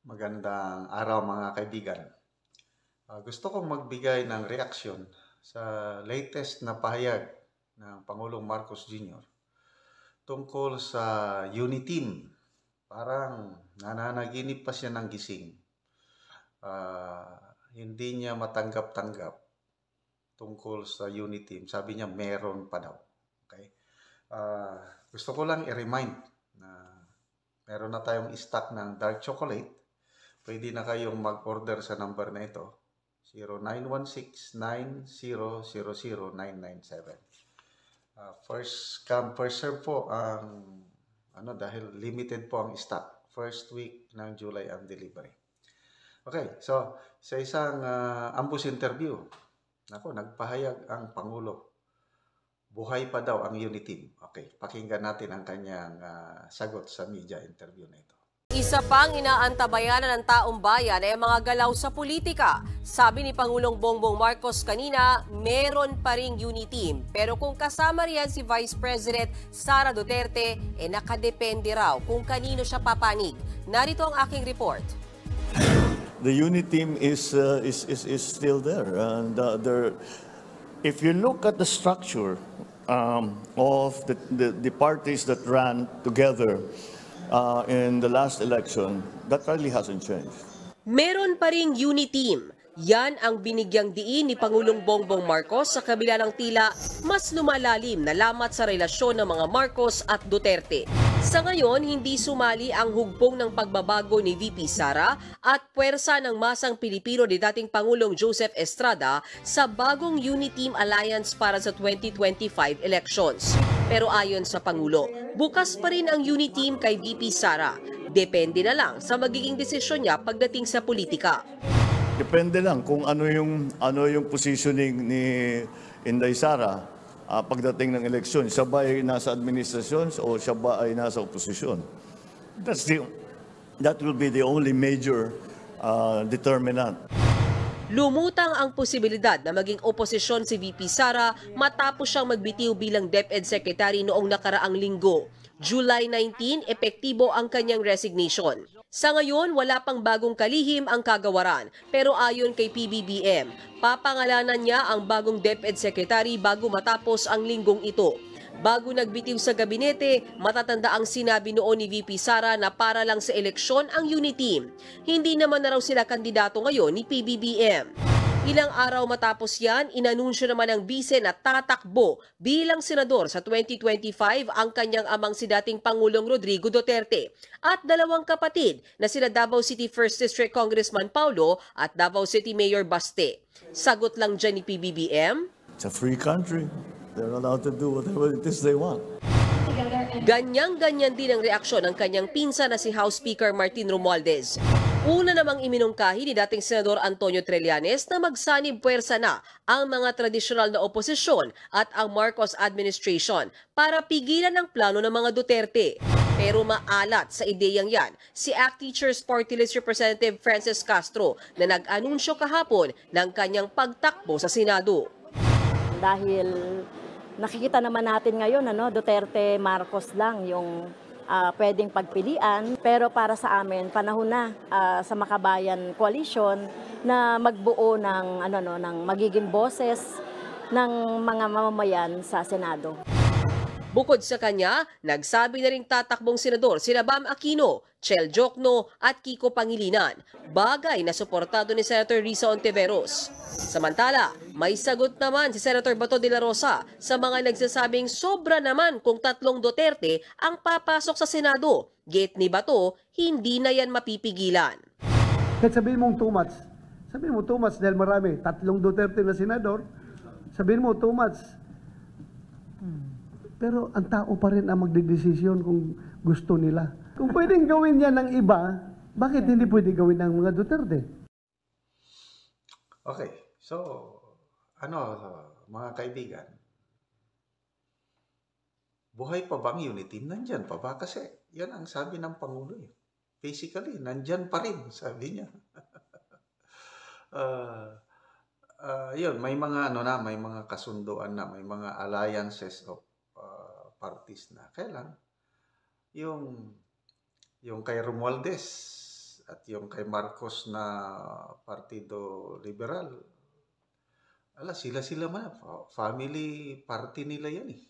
Magandang araw mga kaibigan. Gusto kong magbigay ng reaksyon sa latest na pahayag ng Pangulong Marcos Jr. tungkol sa Uniteam. Parang nananaginip pa siya ng gising. Hindi niya matanggap-tanggap tungkol sa Uniteam. Sabi niya meron pa daw. Okay? Gusto ko lang i-remind na meron na tayong stock ng dark chocolate. Pwede na kayong mag-order sa number na ito, 0916-9000-997. First come, first serve po ang dahil limited po ang stock. First week ng July ang delivery. Okay, so sa isang ambush interview, nagpahayag ang Pangulo. Buhay pa daw ang Uniteam. Okay, pakinggan natin ang kanyang sagot sa media interview na ito. Isa pang inaantabayanan ng taong bayan ay mga galaw sa politika. Sabi ni Pangulong Bongbong Marcos kanina, meron pa ring Uniteam. Pero kung kasama riyan si Vice President Sara Duterte, nakadepende raw kung kanino siya papanig. Narito ang aking report. The Uniteam is still there. And if you look at the structure of the parties that ran together in the last election, that really hasn't changed. Meron pa ring Uniteam. Yan ang binigyang diin ni Pangulong Bongbong Marcos sa kabila ng tila mas lumalalim na lamat sa relasyon ng mga Marcos at Duterte. Sa ngayon, hindi sumali ang hugbong ng pagbabago ni VP Sara at puwersa ng masang Pilipino ni dating Pangulong Joseph Estrada sa bagong Uniteam Alliance para sa 2025 elections. Pero ayon sa Pangulo, bukas pa rin ang Uniteam kay VP Sara. Depende na lang sa magiging desisyon niya pagdating sa politika. Depende lang kung ano yung positioning ni Inday Sara pagdating ng eleksyon. Siya ba ay nasa administrasyon o siya ba ay nasa oposisyon? That will be the only major determinant. Lumutang ang posibilidad na maging oposisyon si VP Sara matapos siyang magbitiw bilang DepEd Secretary noong nakaraang linggo. July 19, epektibo ang kanyang resignation. Sa ngayon, wala pang bagong kalihim ang kagawaran. Pero ayon kay PBBM, papangalanan niya ang bagong DepEd Secretary bago matapos ang linggong ito. Bago nagbitiw sa gabinete, matatanda ang sinabi noon ni VP Sara na para lang sa eleksyon ang Uniteam. Hindi naman na raw sila kandidato ngayon ni PBBM. Ilang araw matapos yan, inanunsyo naman ng bise na tatakbo bilang senador sa 2025 ang kanyang amang si dating Pangulong Rodrigo Duterte at dalawang kapatid na sina Davao City 1st District Congressman Paulo at Davao City Mayor Baste. Sagot lang dyan ni PBBM, It's a free country. They're allowed to do whatever it is they want. Ganyan-ganyan din ang reaksyon ng kanyang pinsan na si House Speaker Martin Romualdez. Una namang iminungkahi ni dating Senador Antonio Trillanes na magsanib puwersa na ang mga tradisyonal na oposisyon at ang Marcos administration para pigilan ang plano ng mga Duterte. Pero maalat sa ideyang yan si ACT Teachers Party List Representative Francis Castro na nag-anunsyo kahapon ng kanyang pagtakbo sa Senado. Dahil nakikita naman natin ngayon, Duterte Marcos lang yung pwedeng pagpilian, pero para sa amin panahon na sa Makabayan Coalition na magbuo ng ng magiging boses ng mga mamamayan sa Senado. Bukod sa kanya, nagsabi na ring tatakbong senador sina Bam Aquino, Chel Jokno at Kiko Pangilinan, bagay na suportado ni Senator Risa Ontiveros. Samantala, may sagot naman si Senator Bato de la Rosa sa mga nagsasabing sobra naman kung tatlong Duterte ang papasok sa Senado. Gate ni Bato, hindi na yan mapipigilan. Kahit sabihin mong too much dahil marami, tatlong Duterte na senador, sabihin mo too much. Pero ang tao pa rin ang magdedesisyon kung gusto nila. Kung pwedeng gawin yan ng iba, bakit hindi pwede gawin ng mga Duterte? Okay, so mga kaibigan, buhay pa bang Uniteam? Nandyan pa ba? Kasi yan ang sabi ng Pangulo. Basically, nandyan pa rin, sabi niya. Yun, may mga may mga kasunduan na, may mga alliances of parties na. Kaya lang, yung kay Romualdez, at yung kay Marcos na Partido Liberal, sila man, family party nila yan eh.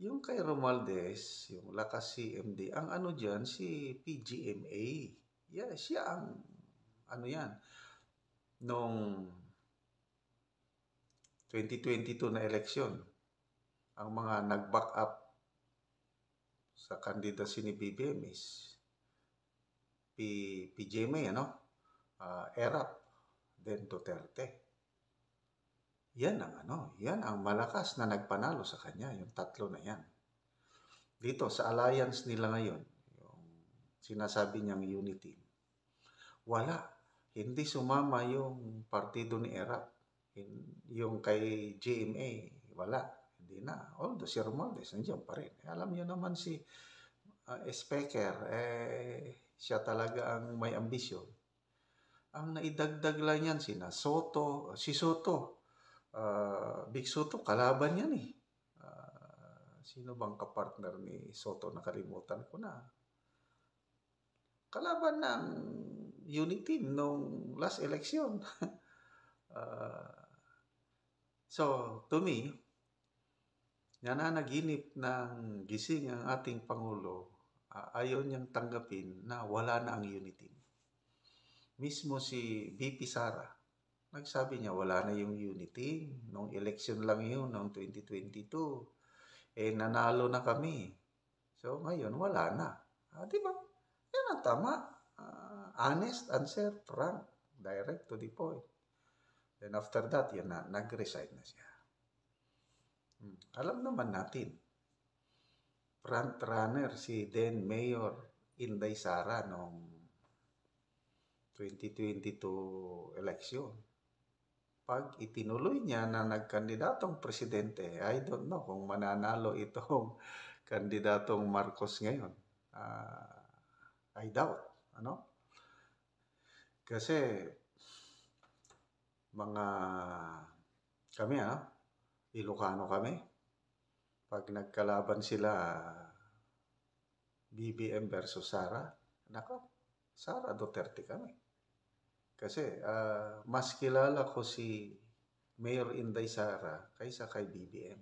Yung kay Romualdez, yung Lakas CMD, ang ano dyan, si PGMA. Yeah, siya ang, ano yan, nung 2022 na eleksyon, ang mga nag-back up sa candidacy ni BBM is PGMA, ERAP, then Duterte. Yan ang malakas na nagpanalo sa kanya, yung tatlo na yan. Dito, sa alliance nila ngayon, yung sinasabi niyang unity, wala. Hindi sumama yung partido ni ERAP. Yung kay GMA, wala. Hindi na. Although si Romualdez, nandiyan pa rin. Alam niyo naman si Speaker, siya talaga ang may ambisyon. Ang naidagdag lang yan, si Soto, Big Soto, kalaban yan eh. Sino bang kapartner ni Soto? Nakalimutan ko na. Kalaban ng unity nung last election. So, to me, nananaginip ng gising ang ating Pangulo, ayaw niyang tanggapin na wala na ang unity. Mismo si VP Sara, nagsabi niya wala na yung unity. Nung election lang yun, noong 2022. Nanalo na kami. So, ngayon, wala na. Di ba? Yan ang tama. Honest answer, frank, direct to the point. Then after that, yan na, nag-resign na siya. Alam naman natin, front runner si then Mayor Inday Sara noong 2022 election. Pag itinuloy niya na nagkandidatong presidente, I don't know kung mananalo itong kandidatong Marcos ngayon. I doubt. Kasi kami, Ilocano kami. Pag nagkalaban sila, BBM versus Sara, Sara Duterte kami. Kasi mas kilala ko si Mayor Inday Sara kaysa kay BBM.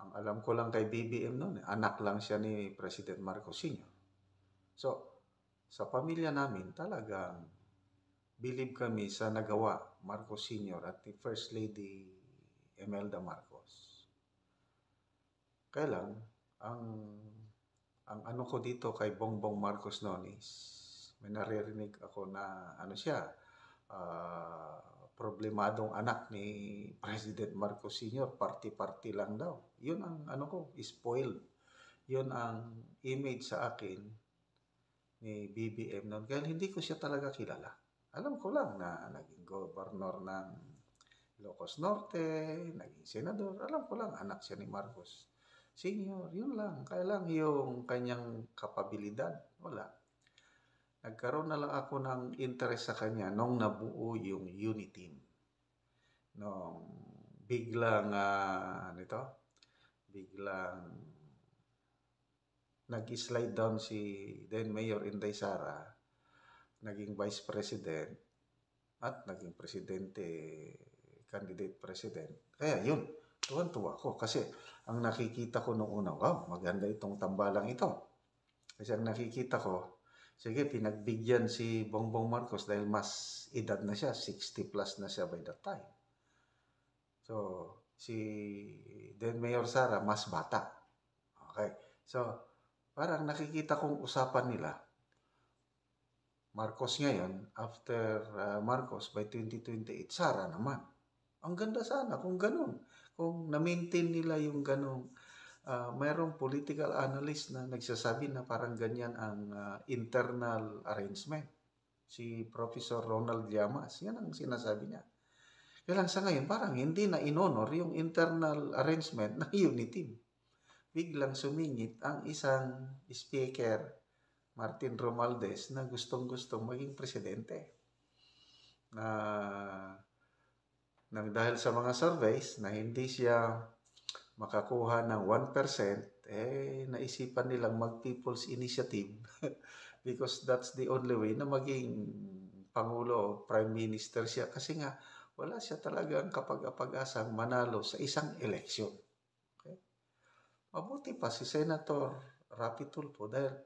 Ang alam ko lang kay BBM noon, anak lang siya ni President Marcos Sr. So, sa pamilya namin, talagang believe kami sa nagawa Marcos Sr. at ni First Lady Imelda Marcos. Kaya lang, ang ano ko dito kay Bongbong Marcos noon is, may naririnig ako na problemadong anak ni President Marcos Sr. Party-party lang daw. Yun ang spoiled. Yun ang image sa akin ni BBM noon. Kaya hindi ko siya talaga kilala. Alam ko lang na naging governor ng Ilocos Norte, naging senador. Alam ko lang, anak siya ni Marcos Sr. Yun lang. Kaya lang yung kanyang kapabilidad, wala. Nagkaroon na lang ako ng interest sa kanya nung nabuo yung unity. Nung biglang nag-slide down si then Mayor Inday Sara, naging Vice President at naging Presidente, candidate President. Kaya yun, tuwan-tuwa ko kasi ang nakikita ko nung una, wow, maganda itong tambalang ito. Kasi ang nakikita ko, sige, pinagbigyan si Bongbong Marcos dahil mas edad na siya, 60 plus na siya by that time. So, si then Mayor Sara, mas bata. Okay. So, parang nakikita kong usapan nila, Marcos ngayon, after Marcos by 2028, Sara naman. Ang ganda sana kung ganun. Kung na-maintain nila yung ganung, mayroong political analyst na nagsasabi na parang ganyan ang internal arrangement. Si Professor Ronald Llamas, yan ang sinasabi niya. Kaya lang sa ngayon, parang hindi na inonor yung internal arrangement ng unity. Biglang sumingit ang isang speaker, Martin Romualdez, na gustong-gustong maging presidente. Nang dahil sa mga surveys na hindi siya makakuha ng 1%, naisipan nilang mag-People's Initiative because that's the only way na maging Pangulo o Prime Minister siya kasi nga wala siya talagang kapag-asang manalo sa isang eleksyon. Okay? Mabuti pa si Senator Rapi Tulfo dahil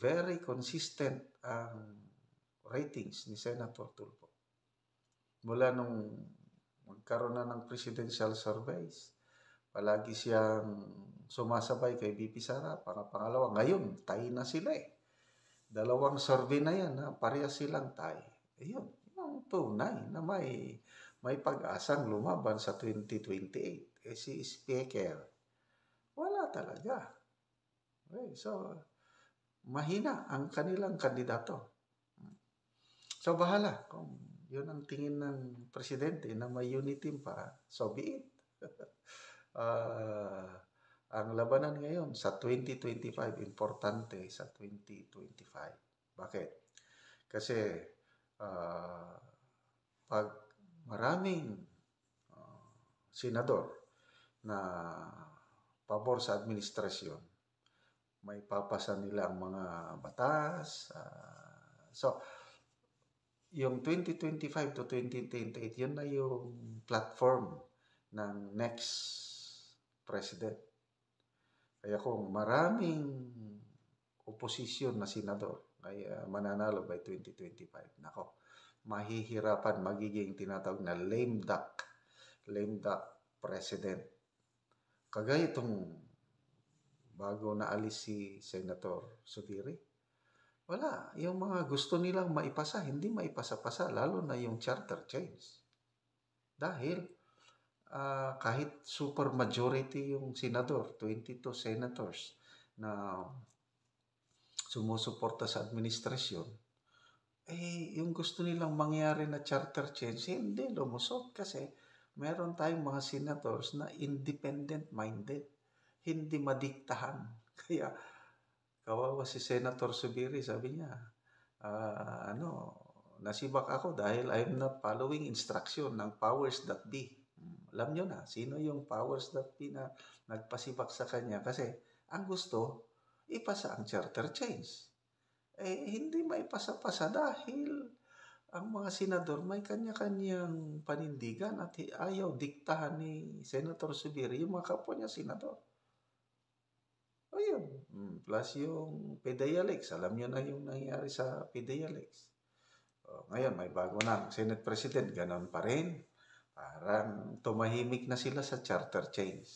very consistent ang ratings ni Senator Tulfo. Mula nung magkaroon na ng presidential surveys, palagi siyang sumasabay kay VP Sara para pangalawa. Ngayon, tie na sila eh. 2 survey na yan, parehas silang tie. Ayun, yung tunay na may pag-asang lumaban sa 2028. Si Speaker, wala talaga. Okay, so, mahina ang kanilang kandidato. So, bahala. Kung yun ang tingin ng presidente na may unity pa, so be it. Ang labanan ngayon sa 2025, importante sa 2025. Bakit? Kasi pag maraming senador na pabor sa administrasyon, may papasa nila ang mga batas. So, yung 2025 to 2028, yun na yung platform ng next president. Kaya kung maraming oposisyon na senador ay mananalo by 2025, nako, mahihirapan, magiging tinatawag na lame duck president. Kagaya itong bago naalis si Senator Subiri, wala. Yung mga gusto nilang maipasa, hindi maipasa-pasa, lalo na yung charter change. Dahil kahit super majority yung senador, 22 senators na sumusuporta sa administrasyon, yung gusto nilang mangyari na charter change, hindi lumusot kasi meron tayong mga senators na independent-minded, hindi madiktahan. Kaya kawawa si Senator Subiri, sabi niya, nasibak ako dahil I'm not following instruction ng powers that be. Alam nyo na, sino yung powers that be na nagpasibak sa kanya? Kasi ang gusto, ipasa ang charter change. Hindi maipasa-pasa dahil ang mga senador may kanya-kanyang panindigan at ayaw diktahan ni Senator Subiri yung mga kapwa niya senador. Ayun. Plus yung PDIALEX. Alam nyo na yung nangyari sa PDIALEX. Ngayon, may bago na Senate President. Ganon pa rin. Parang tumahimik na sila sa charter change.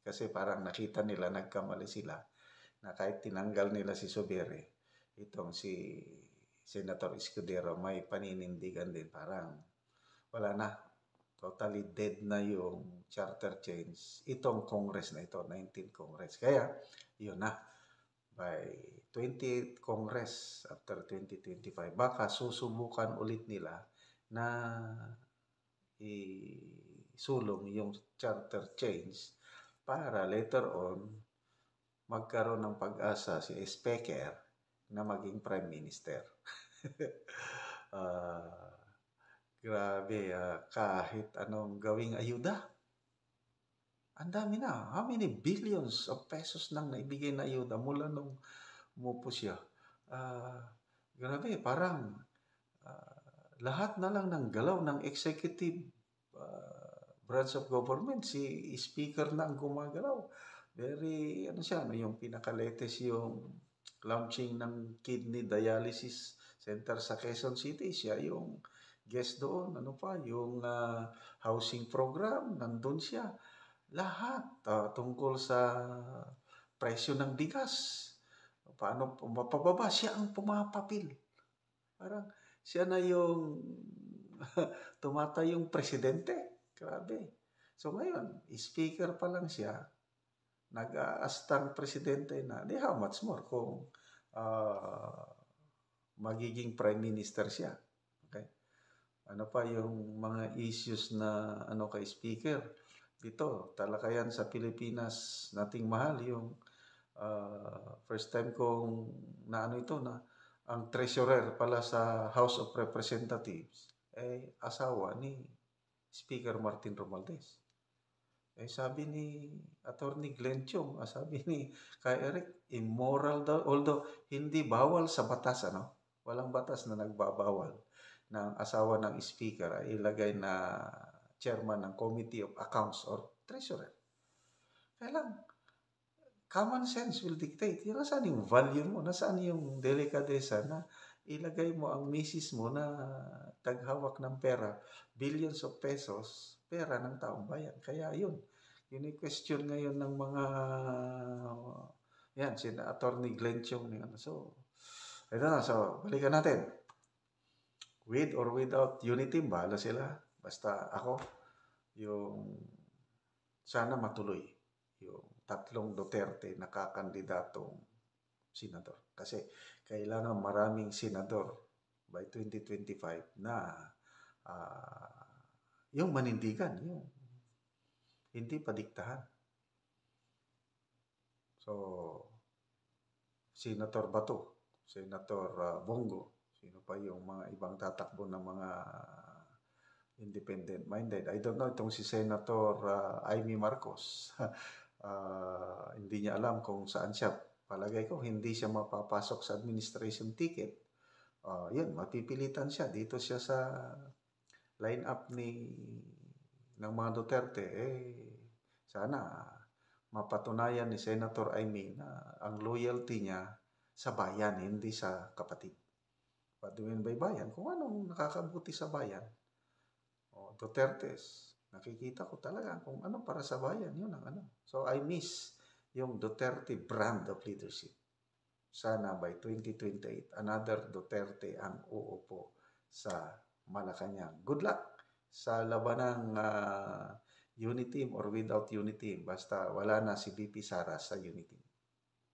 Kasi parang nakita nila, nagkamali sila, na kahit tinanggal nila si Subiri, itong si Senator Escudero may paninindigan din. Parang wala na. Totally dead na yung charter change. Itong Congress na ito, 19th Congress. Kaya, yun na. By 28th Congress after 2025, baka susubukan ulit nila na isulong yung charter change para later on magkaroon ng pag-asa si Speaker na maging Prime Minister. Grabe, kahit anong gawing ayuda. Ang dami na. How many billions of pesos nang naibigay na ayuda mula nung umupo siya. Grabe, parang lahat na lang ng galaw ng executive branch of government, si speaker na ang gumagalaw. Very, yung pinaka-latest yung launching ng kidney dialysis center sa Quezon City. Siya yung guest doon. Yung housing program, nandun siya. Lahat tungkol sa presyo ng bigas. Paano mapababa? Siya ang pumapapil. Parang siya na yung tumatayong presidente. Grabe. So ngayon, speaker pa lang siya, nag-aastang presidente na, how much more kung magiging prime minister siya. Okay? Ano pa yung mga issues na kay speaker? Dito, talakayan sa Pilipinas nating mahal yung first time kong na ang treasurer pala sa House of Representatives asawa ni Speaker Martin Romualdez. Sabi ni Attorney Glenn Chong, sabi ni kay Eric, immoral daw. Although, hindi bawal sa batas, Walang batas na nagbabawal ng asawa ng speaker ay ilagay na chairman ng Committee of Accounts or Treasurer. Kaya lang, common sense will dictate. Nasaan yung value mo? Nasaan yung delikadesa na ilagay mo ang misis mo na taghawak ng pera, billions of pesos, pera ng taong bayan. Kaya yun yung question ngayon ng mga, yan, si Attorney Glenn Chong. So, I don't know. So, balikan natin. With or without unity, bahala sila. Basta ako, yung sana matuloy yung 3 Duterte na kakandidatong senador. Kasi kailangan maraming senador by 2025 na yung manindigan, yung hindi padiktahan. So, Senator Bato, Senator Bongo, sino pa yung mga ibang tatakbo ng mga independent-minded. I don't know itong si Senator Amy Marcos. Hindi niya alam kung saan siya. Palagay ko, hindi siya mapapasok sa administration ticket. Yun, mapipilitan siya. Dito siya sa line-up ng mga Duterte. Sana mapatunayan ni Senator Amy na ang loyalty niya sa bayan, hindi sa kapatid. What do you mean by bayan? Kung anong nakakabuti sa bayan. Dutertes, nakikita ko talaga kung ano para sa bayan, yun ang ano. So I miss yung Duterte brand of leadership. Sana by 2028, another Duterte ang uupo sa Malacanang. Good luck sa labanang unity team or without unity team. Basta wala na si VP Sara sa unity team.